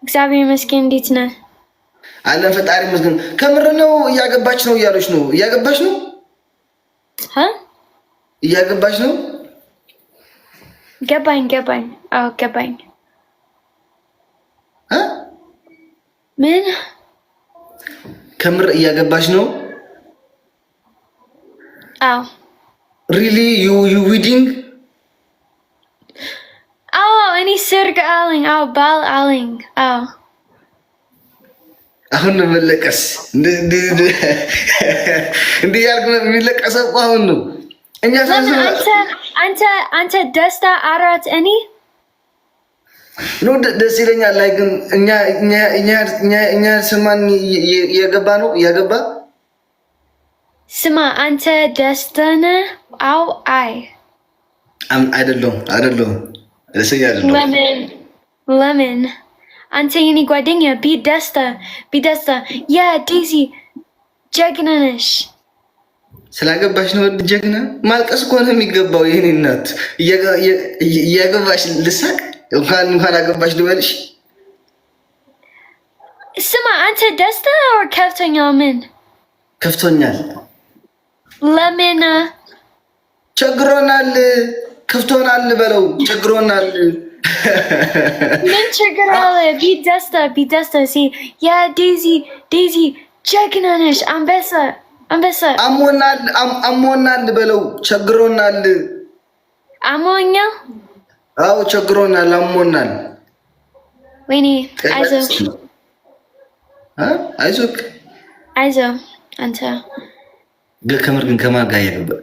እግዚአብሔር ይመስገን። እንዴት ነህ? አለን ፈጣሪ ይመስገን። ከምር ነው እያገባች ነው እያለች ነው። እያገባች ነው እያገባች ነው። ገባኝ። አዎ ገባኝ። ምን ከምር እያገባች ነው? አዎ ሪሊ ዩ ዊዲንግ? አዎ እኔ ሰርግ አለኝ። አዎ ባል አለኝ። አዎ አሁን መለቀስ እንዴ ያልኩ የሚለቀሰው አሁን ነው። እኛ አንተ ደስታ አራት እኔ ነው ደስ ይለኛል። ላይ ግን እኛ ስማን እያገባ ነው እያገባ ስማ አንተ ደስታ ነህ? አው አይ አይደለም ደስተኛ አይደለም። ለምን አንተ የኔ ጓደኛ ቢደስታ ያ ዴዚ ጀግና ነሽ። ስላገባሽ ነው ጀግና? ማልቀስ እኮ ነው የሚገባው። የኔ እናት እያገባሽ ልሳቅ? እንኳን አገባሽ ልበልሽ? ስማ አንተ ደስታ ወር ከፍቶኛል? ምን ከፍቶኛል? ለምን? ቸግሮናል። ከፍቶናል በለው። ቸግሮናል። ምን ችግር አለ? ቢደስታ ሲ ያ ዴዚ ጀግና ነሽ። አንበሳ አሞናል በለው። ቸግሮናል። አሞኛ? አዎ ቸግሮናል። አሞናል። ወይኔ አይዞህ አንተ ከምር ግን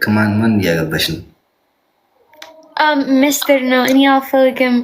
ከማን እያገባሽ ነው? ሚስጥር ነው። እኔ አልፈልግም።